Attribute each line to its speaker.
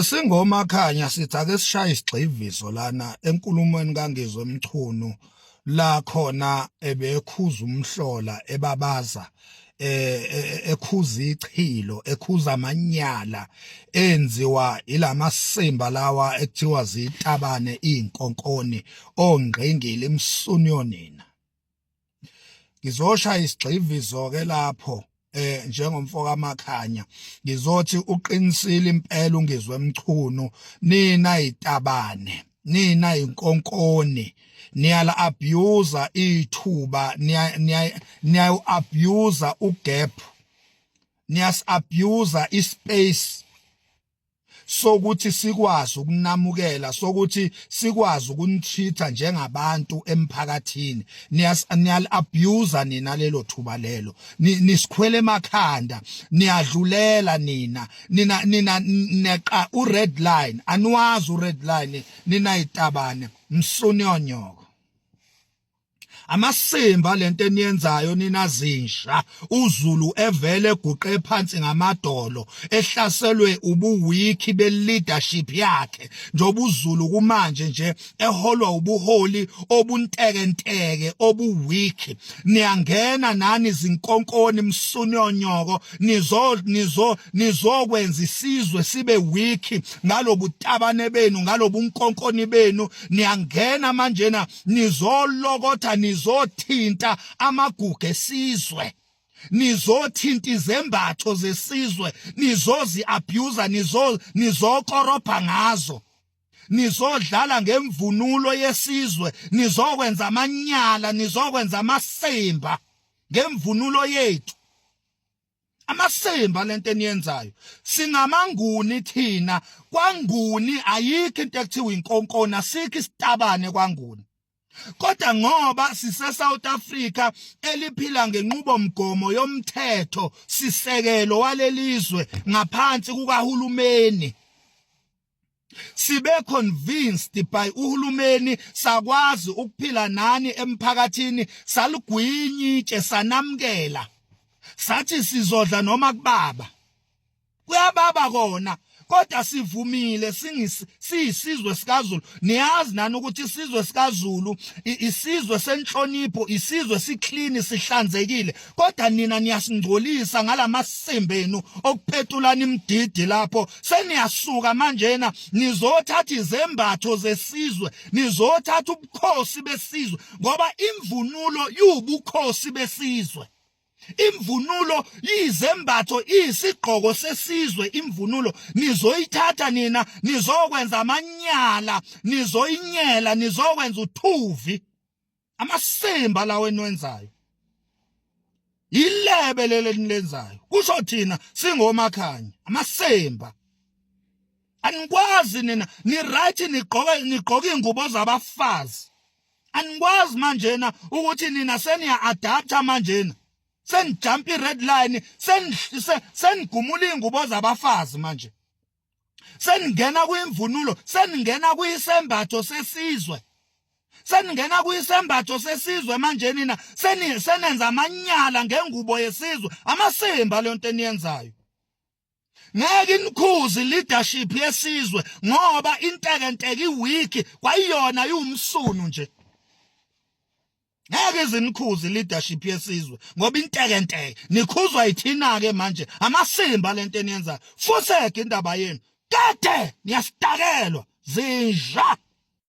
Speaker 1: Singomakhanya sithi ake sishaye isigxivizo lana enkulumweni kaNgizwe Mchunu la khona ebekhuza umhlola ebabaza ekhuza ichilo ekhuza amanyala enziwa ilamasimba lawa ekuthiwa zitabane inkonkoni ongqingile imsunyonina. Ngizoshaya isigxivizo ke lapho njengomfoko amakhanya ngizothi uqinisile impela uNgizwe Mchunu nina itabane nina inkonkoni niyala abuse ithuba niya abuse ugap niyas abuse ispace sokuthi sikwazi ukunamukela sokuthi sikwazi ukunitreata njengabantu emphakathini niyal abuse nina lelo thuba lelo nisikhwele emakhanda niyadlulela nina neqa ured line anwazi ured line nina itabane msunyonyoko amasimba lento eniyenzayo nina zinsha uZulu evele eguqe phansi ngamadolo ehlaselwe ubuwiki be-leadership yakhe njoba uZulu kumanje nje eholwa ubuholi obuntekenteke obuwiki niyangena nani izinkonkoni msunyonyoko nizokwenza isizwe sibe wiki ngalobutabane benu ngalobunkonkoni benu niyangena manjena nizolokotha nizothinta amagugu esizwe nizothinta izembatho zesizwe nizozi abuse nizokorobha ngazo nizodlala ngemvunulo yesizwe nizokwenza amanyala nizokwenza amasimba ngemvunulo yethu amasimba lento eniyenzayo singamanguni thina kwanguni ayikho into ekuthiwa inkonkona sikho isitabane kwanguni. Kodwa ngoba sise-South Africa eliphila ngenqubomgomo yomthetho sisekelo walelizwe ngaphansi kukahulumeni sibe convinced by uhulumeni sakwazi ukuphila nani emphakathini salugwinyitshe sanamkela sathi sizodla noma kubaba kuyababa kona kodwa sivumile siyisizwe sikaZulu niyazi nani ukuthi isizwe sikaZulu isizwe senhlonipho isizwe siclean sihlanzekile kodwa nina niyasingcolisa ngalamasimba enu okuphethulana imdidi lapho seniyasuka manjena nizothatha izembatho zesizwe nizothatha ubukhosi besizwe ngoba imvunulo yubukhosi besizwe. Imvunulo yizembatho isigqoko sesizwe imvunulo nizoyithatha nina nizokwenza amanyala nizoyinyela nizokwenza uthuvi amasimba lawo enwenzayo ilebe lele nilenzayo kusho thina singomakhanya amasimba anikwazi nina ni right nigqoke ingubo zabafazi anikwazi manjena ukuthi nina seniya adapta manjena senijump i-red line senigumula ingubo zabafazi manje seningena kwimvunulo seningena kuyisembatho sesizwe seningena kuyisembatho sesizwe manje nina senenza amanyala ngengubo yesizwe amasimba lento eniyenzayo ngeke inikhuzi leadership yesizwe ngoba intekenteke iwiki kwayiyona yumsunu nje ngeke izinikhuzi leadership yesizwe ngoba intekenteke nikhuzwa yithina ke manje amasimba lento eniyenzayo fuseke indaba yenu kade niyasitakelwa zinja.